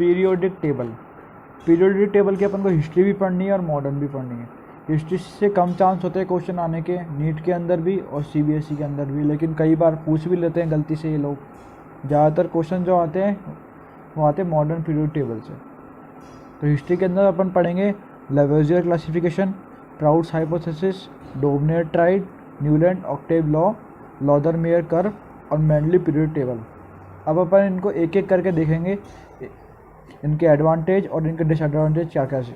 Periodic table. Periodic table की अपन को history भी पढ़नी है और मॉडर्न भी पढ़नी है। हिस्ट्री से कम चांस होते हैं क्वेश्चन आने के, नीट के अंदर भी और सीबीएसई के अंदर भी, लेकिन कई बार पूछ भी लेते हैं गलती से ये लोग। ज़्यादातर क्वेश्चन जो आते हैं वो आते हैं मॉडर्न पीरियोडिक टेबल से। तो हिस्ट्री के अंदर अपन पढ़ेंगे Lavoisier classification, Prout's hypothesis, Dobereiner triad, Newlands octave law, Lothar Meyer curve और मैंडली पीरियोडिक टेबल। अब अपन इनको एक एक करके देखेंगे, इनके एडवांटेज और इनके डिसएडवांटेज क्या क्या है।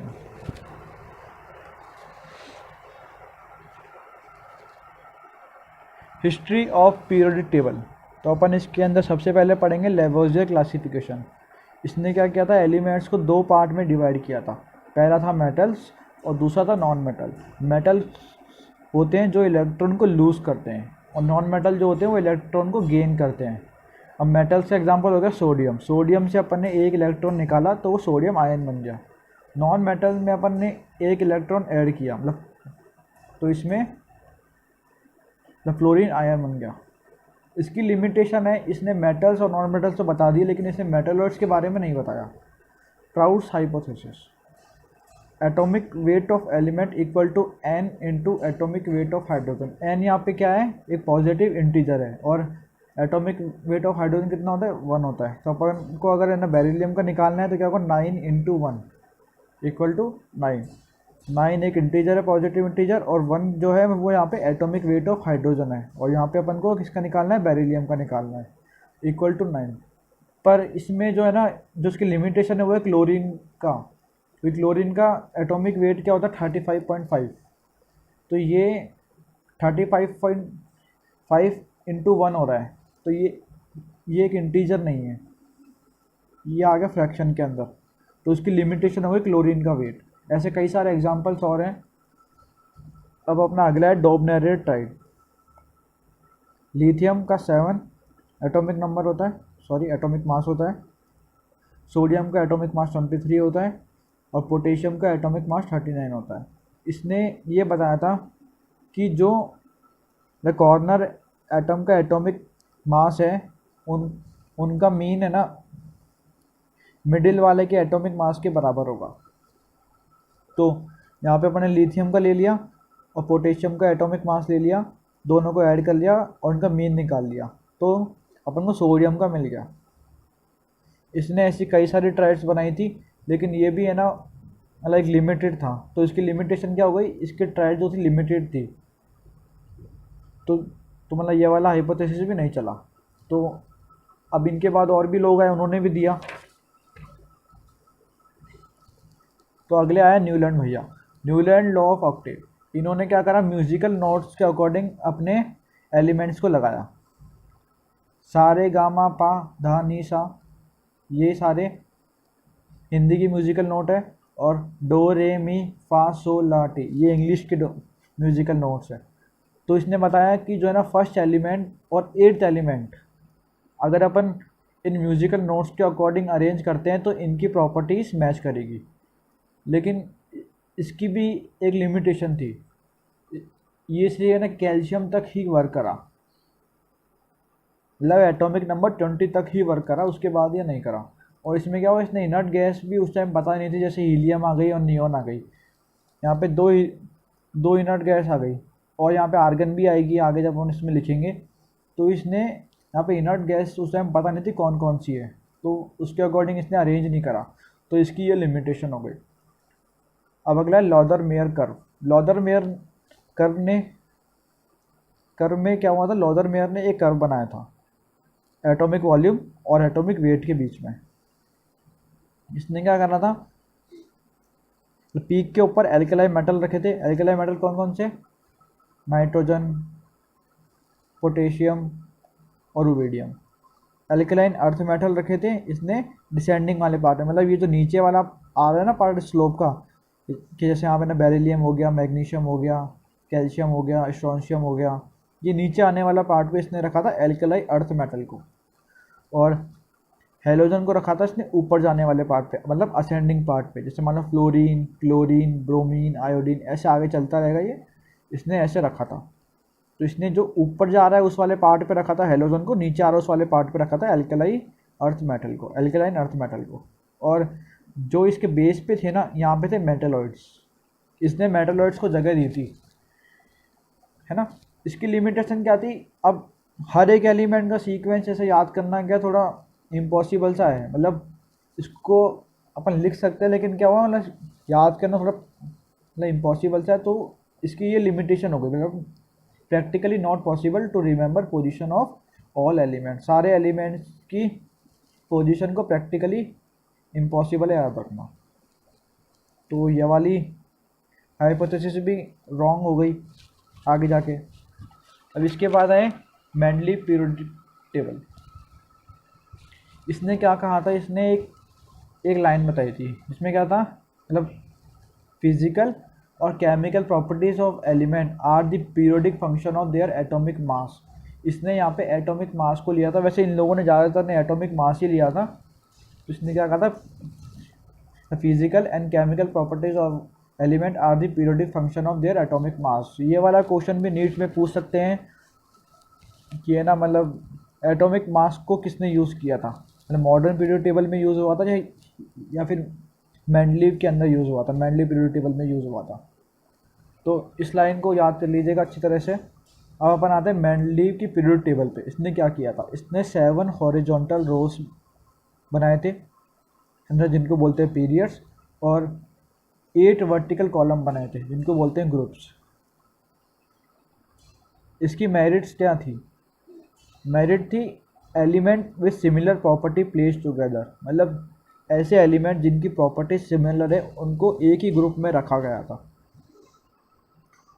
History of periodic table. तो अपन इसके अंदर सबसे पहले पढ़ेंगे लेवेजियर क्लासिफिकेशन। इसने क्या किया था, एलिमेंट्स को दो पार्ट में डिवाइड किया था। पहला था मेटल्स और दूसरा था नॉन मेटल। मेटल होते हैं जो इलेक्ट्रॉन को लूज़ करते हैं, और नॉन मेटल जो होते हैं वो इलेक्ट्रॉन को गेन करते हैं। अब मेटल से एग्जांपल हो गया सोडियम। सोडियम से अपन ने एक इलेक्ट्रॉन निकाला तो वो सोडियम आयन बन गया। नॉन मेटल में अपन ने एक इलेक्ट्रॉन ऐड किया, मतलब तो इसमें फ्लोरीन आयन बन गया। इसकी लिमिटेशन है, इसने मेटल्स और नॉन मेटल्स तो बता दिए, लेकिन इसने मेटलॉइड्स के बारे में नहीं बताया। Prout's hypothesis, atomic weight of element equal to n into atomic weight of hydrogen. n यहाँ पे क्या है, एक पॉजिटिव इंटीजर है, और एटॉमिक वेट ऑफ हाइड्रोजन कितना होता है, 1 होता है। तो अपन को अगर है ना बेरिलियम का निकालना है तो क्या होगा, 9 इंटू 1 इक्वल टू 9। 9 एक इंटीजर है, पॉजिटिव इंटीजर, और 1 जो है वो यहाँ पे एटॉमिक वेट ऑफ हाइड्रोजन है, और यहाँ पे अपन को किसका निकालना है, बेरिलियम का निकालना है, इक्वल टू 9। पर इसमें जो है ना, जो उसकी लिमिटेशन है वो है क्लोरीन का। तो क्लोरीन का एटॉमिक वेट क्या होता है, 35.5। तो ये 35.5 इंटू 1 हो रहा है, तो ये एक इंटीजर नहीं है, ये आ गया फ्रैक्शन के अंदर। तो उसकी लिमिटेशन हो गई क्लोरीन का वेट। ऐसे कई सारे एग्जांपल्स और हैं। अब अपना अगला है डोबनेर ट्राइड। लिथियम का 7 एटॉमिक नंबर होता है, सॉरी एटॉमिक मास होता है। सोडियम का एटॉमिक मास 23 होता है, और पोटेशियम का एटॉमिक मास 39 होता है। इसने ये बताया था कि जो द कॉर्नर एटम का एटॉमिक मास है, उनका मीन है ना मिडिल वाले के एटॉमिक मास के बराबर होगा। तो यहाँ पे अपने लिथियम का ले लिया और पोटेशियम का एटॉमिक मास ले लिया, दोनों को ऐड कर लिया और उनका मीन निकाल लिया, तो अपन को सोडियम का मिल गया। इसने ऐसी कई सारी ट्राइड्स बनाई थी, लेकिन ये भी है ना लाइक लिमिटेड था। तो इसकी लिमिटेशन क्या हो गई, इसकी ट्राइड जो थी लिमिटेड थी, तो मतलब ये वाला हाइपोथेसिस भी नहीं चला। तो अब इनके बाद और भी लोग आए, उन्होंने भी दिया। तो अगले आया न्यूलैंड भैया, न्यूलैंड लॉ ऑफ ऑक्टेव। इन्होंने क्या करा, म्यूजिकल नोट्स के अकॉर्डिंग अपने एलिमेंट्स को लगाया। सारे गामा पा धा नी सा, ये सारे हिंदी की म्यूजिकल नोट है, और डो रे मी फा सो ला टी ये इंग्लिश के म्यूजिकल नोट्स है। तो इसने बताया कि जो है ना फर्स्ट एलिमेंट और 8th एलिमेंट अगर अपन इन म्यूजिकल नोट्स के अकॉर्डिंग अरेंज करते हैं तो इनकी प्रॉपर्टीज़ मैच करेगी। लेकिन इसकी भी एक लिमिटेशन थी, ये इसलिए ना कैल्शियम तक ही वर्क करा, मतलब एटॉमिक नंबर 20 तक ही वर्क करा, उसके बाद ये नहीं करा। और इसमें क्या हुआ, इसने इनर्ट गैस भी उस टाइम पता नहीं थी, जैसे हीलियम आ गई और नियोन आ गई। यहाँ पे दो इनर्ट गैस आ गई, और यहाँ पे आर्गन भी आएगी आगे जब हम इसमें लिखेंगे। तो इसने यहाँ पे इनर्ट गैस उस टाइम पता नहीं थी कौन कौन सी है, तो उसके अकॉर्डिंग इसने अरेंज नहीं करा, तो इसकी ये लिमिटेशन हो गई। अब अगला है लॉदरमेयर कर्व। लॉदरमेयर कर्व में क्या हुआ था, लॉदरमेयर ने एक कर्व बनाया था एटॉमिक वॉल्यूम और एटॉमिक वेट के बीच में। इसने क्या करना था, पीक के ऊपर एल्कलाई मेटल रखे थे। एल्कलाई मेटल कौन कौन से, नाइट्रोजन, पोटेशियम और रुबिडियम। एल्कलाइन अर्थ मेटल रखे थे इसने डिसेंडिंग वाले पार्ट में, मतलब ये जो नीचे वाला आ रहा है ना पार्ट स्लोप का, कि जैसे यहाँ पे ना बेरिलियम हो गया, मैग्नीशियम हो गया, कैल्शियम हो गया, स्ट्रोंशियम हो गया, ये नीचे आने वाला पार्ट पे इसने रखा था एल्कलाई अर्थ मेटल को। और हेलोजन को रखा था इसने ऊपर जाने वाले पार्ट पे, मतलब असेंडिंग पार्ट पे, जैसे मान लो फ्लोरीन, क्लोरीन, ब्रोमीन, आयोडीन, ऐसे आगे चलता रहेगा ये, इसने ऐसे रखा था। तो इसने जो ऊपर जा रहा है उस वाले पार्ट पे रखा था हेलोजन को, नीचे आ रहा है उस वाले पार्ट पे रखा था एल्कलाई अर्थ मेटल को, एल्कलाइन अर्थ मेटल को। और जो इसके बेस पे थे ना, यहाँ पे थे मेटलॉइड्स, इसने मेटलॉइड्स को जगह दी थी, है ना। इसकी लिमिटेशन क्या थी, अब हर एक एलिमेंट का सीक्वेंस ऐसे याद करना क्या थोड़ा इम्पॉसिबल सा है, मतलब इसको अपन लिख सकते हैं लेकिन क्या हुआ, मतलब याद करना थोड़ा मतलब इम्पॉसिबल सा है, तो इसकी ये लिमिटेशन हो गई, मतलब practically not possible to remember position of all element, सारे एलिमेंट्स की पोजीशन को प्रैक्टिकली इम्पॉसिबल है याद रखना। तो ये वाली हाइपोथेसिस भी रॉन्ग हो गई आगे जाके। अब इसके बाद आए मेंडली पीरियोडिक टेबल। इसने क्या कहा था, इसने एक लाइन बताई थी, इसमें क्या था, मतलब फिजिकल और chemical properties of element are the periodic function of their atomic mass. इसने यहाँ पे एटॉमिक मास को लिया था, वैसे इन लोगों ने ज़्यादातर ने एटॉमिक मास ही लिया था। तो इसने क्या कहा था, physical and chemical properties of element are the periodic function of their atomic mass. ये वाला क्वेश्चन भी नीट में पूछ सकते हैं कि है ना, मतलब एटॉमिक मास को किसने यूज़ किया था, मतलब मॉडर्न पीरियड टेबल में यूज़ हुआ था या फिर मेंडलीव के अंदर यूज़ हुआ था, मेंडलीव पीरियड टेबल में यूज़ हुआ था। तो इस लाइन को याद कर लीजिएगा अच्छी तरह से। अब अपन आते हैं मेंडलीव की पीरियड टेबल पे। इसने क्या किया था, इसने 7 हॉरिजॉन्टल रोज बनाए थे अंदर, जिनको बोलते हैं पीरियड्स, और 8 वर्टिकल कॉलम बनाए थे जिनको बोलते हैं ग्रुप्स। इसकी मेरिट्स क्या थी, मेरिट थी element with similar property place together, मतलब ऐसे एलिमेंट जिनकी प्रॉपर्टी सिमिलर है उनको एक ही ग्रुप में रखा गया था।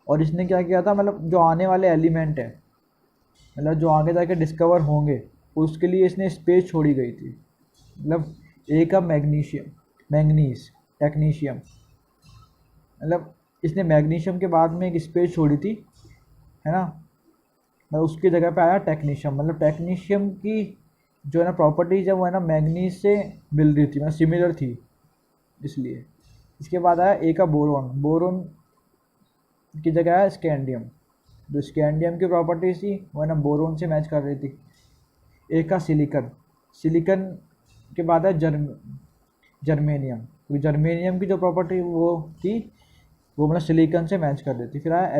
और इसने क्या किया था, मतलब जो आने वाले एलिमेंट है, मतलब जो आगे जाके डिस्कवर होंगे, उसके लिए इसने स्पेस छोड़ी गई थी। मतलब एक का मैग्नीज टेक्नीशियम, मतलब इसने मैग्नीशियम के बाद में एक स्पेस छोड़ी थी, है ना, मतलब उसकी जगह पे आया टेक्नीशियम। मतलब टेक्नीशियम की जो है ना प्रॉपर्टीज है वो है ना मैग्नीज से मिल रही थी, मतलब सिमिलर थी इसलिए। इसके बाद आया ए का बोरोन की जगह आया स्कैंडियम, जो स्कैंडियम की प्रॉपर्टीज थी वो है ना बोरोन से मैच कर रही थी। ए का सिलिकन के बाद है जर्मेनियम, क्योंकि जर्मेनियम की जो प्रॉपर्टी वो थी वो मतलब सिलिकन से मैच कर रही थी। फिर आया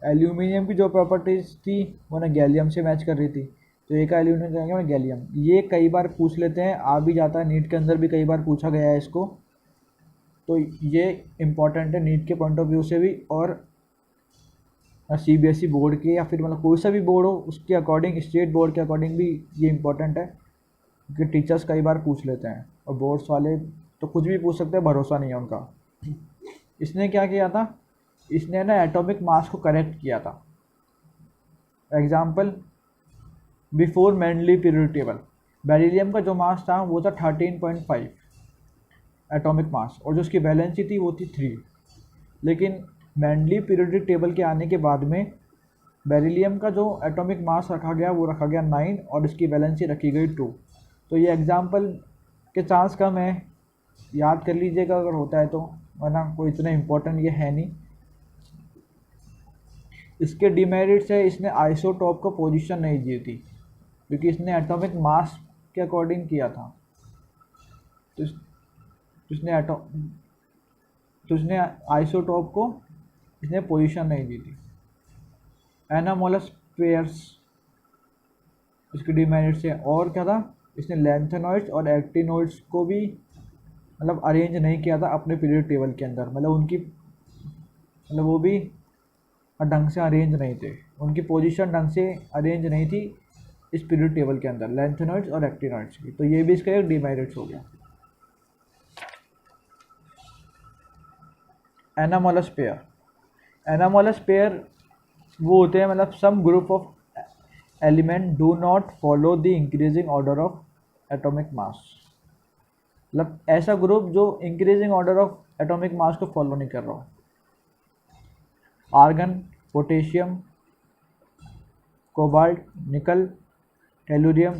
एल्यूमिनियम की जो प्रॉपर्टीज़ थी वो ना गैलियम से मैच कर रही थी, तो एक एल्यूमिनियम जाएंगे ना गैलियम। ये कई बार पूछ लेते हैं, आ भी जाता है, नीट के अंदर भी कई बार पूछा गया है इसको, तो ये इम्पॉर्टेंट है नीट के पॉइंट ऑफ व्यू से भी, और सीबीएसई बोर्ड के या फिर मतलब कोई सा भी बोर्ड हो उसके अकॉर्डिंग, स्टेट बोर्ड के अकॉर्डिंग भी ये इम्पोर्टेंट है, क्योंकि टीचर्स कई बार पूछ लेते हैं और बोर्ड्स वाले तो कुछ भी पूछ सकते हैं, भरोसा नहीं है उनका। इसने क्या किया था, इसने ना एटॉमिक मास को करेक्ट किया था। Example, before Mendeleev period table beryllium का जो मास था वो था 13.5 एटॉमिक मास, और जो उसकी वैलेंसी थी वो थी 3। लेकिन मेंडलीव पीरियोडिक टेबल के आने के बाद में बेरिलियम का जो एटॉमिक मास रखा गया वो रखा गया 9 और इसकी वैलेंसी रखी गई 2। तो ये एग्जाम्पल के चांस कम है, याद कर लीजिएगा अगर होता है तो, वरना कोई इतना इम्पोर्टेंट ये है नहीं। इसके डिमेरिट्स है, इसने आइसोटॉप को पोजीशन नहीं दी थी, क्योंकि इसने एटॉमिक मास के अकॉर्डिंग किया था, तो इसने आइसोटॉप को इसने पोजीशन नहीं दी थी। एनामोलस पेयर्स इसकी डिमेरिट्स है, और क्या था, इसने लैंथेनॉइड्स और एक्टिनॉइड्स को भी मतलब अरेंज नहीं किया था अपने पीरियड टेबल के अंदर, मतलब उनकी मतलब वो भी ढंग से अरेंज नहीं थे, उनकी पोजीशन ढंग से अरेंज नहीं थी इस पीरियड टेबल के अंदर, लैंथेनॉइड्स और एक्टिनॉइड्स की, तो ये भी इसका एक डिमेरिट्स हो गया। एनामोलस पेयर वो होते हैं, मतलब some group of element do not follow the increasing order of atomic mass, मतलब ऐसा ग्रुप जो increasing order of atomic mass को फॉलो नहीं कर रहा हो। Argon, potassium, cobalt, nickel, tellurium,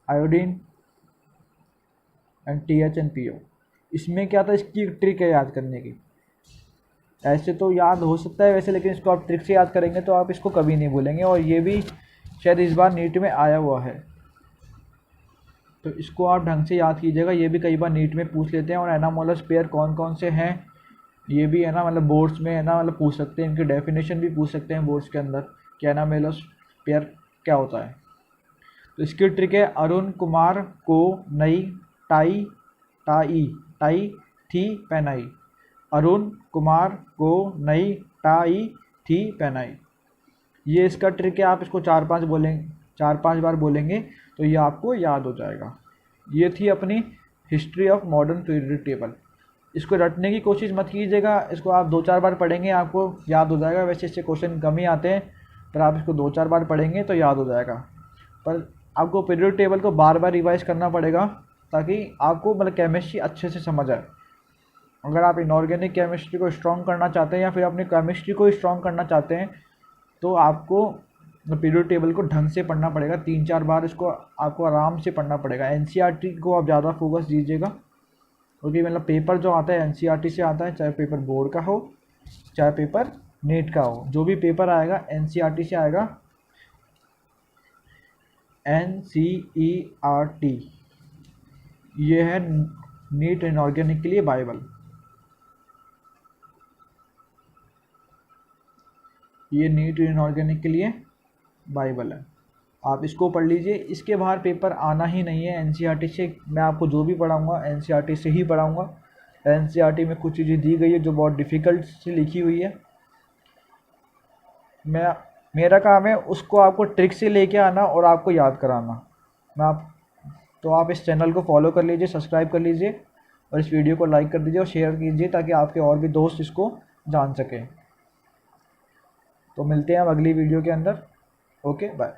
iodine and THNPO। इसमें क्या था, इसकी ट्रिक है याद करने की, ऐसे तो याद हो सकता है वैसे, लेकिन इसको आप ट्रिक से याद करेंगे तो आप इसको कभी नहीं भूलेंगे, और ये भी शायद इस बार नीट में आया हुआ है। तो इसको आप ढंग से याद कीजिएगा, ये भी कई बार नीट में पूछ लेते हैं। और एनामोलस पेयर कौन कौन से हैं ये भी है ना, मतलब बोर्ड्स में है ना, मतलब पूछ सकते हैं, इनकी डेफिनेशन भी पूछ सकते हैं बोर्ड्स के अंदर कि एनामोलस पेयर क्या होता है। तो इसकी ट्रिक है, अरुण कुमार को नई टाई टाई टाई थी पहनाई। अरुण कुमार को नई टाई थी पहनाई, ये इसका ट्रिक है। आप इसको 4-5 बार बोलेंगे तो ये आपको याद हो जाएगा। ये थी अपनी history of modern period table. इसको रटने की कोशिश मत कीजिएगा, इसको आप 2-4 बार पढ़ेंगे आपको याद हो जाएगा। वैसे इससे क्वेश्चन कम ही आते हैं, पर आप इसको 2-4 बार पढ़ेंगे तो याद हो जाएगा। पर आपको पीरियड टेबल को बार बार रिवाइज करना पड़ेगा ताकि आपको मतलब केमिस्ट्री अच्छे से समझ आए। अगर आप इनऑर्गेनिक केमिस्ट्री को स्ट्रॉन्ग करना चाहते हैं या फिर अपनी केमिस्ट्री को स्ट्रॉन्ग करना चाहते हैं तो आपको पीरियड टेबल को ढंग से पढ़ना पड़ेगा। 3-4 बार इसको आपको आराम से पढ़ना पड़ेगा। एनसीईआरटी को आप ज़्यादा फोकस दीजिएगा, क्योंकि मतलब पेपर जो आता है एनसीईआरटी से आता है, चाहे पेपर बोर्ड का हो चाहे पेपर नीट का हो, जो भी पेपर आएगा एनसीईआरटी से आएगा। एनसीईआरटी ये है नीट इनऑर्गेनिक के लिए बाइबल। ये नीट इनऑर्गेनिक के लिए बाइबल है, आप इसको पढ़ लीजिए। इसके बाहर पेपर आना ही नहीं है एनसीईआरटी से। मैं आपको जो भी पढ़ाऊँगा एनसीईआरटी से ही पढ़ाऊँगा। एनसीईआरटी में कुछ चीज़ें दी गई है जो बहुत डिफ़िकल्ट से लिखी हुई है। मेरा काम है उसको आपको ट्रिक से लेके आना और आपको याद कराना। तो आप इस चैनल को फॉलो कर लीजिए, सब्सक्राइब कर लीजिए और इस वीडियो को लाइक कर दीजिए और शेयर कीजिए ताकि आपके और भी दोस्त इसको जान सकें। तो मिलते हैं हम अगली वीडियो के अंदर। Okay bye.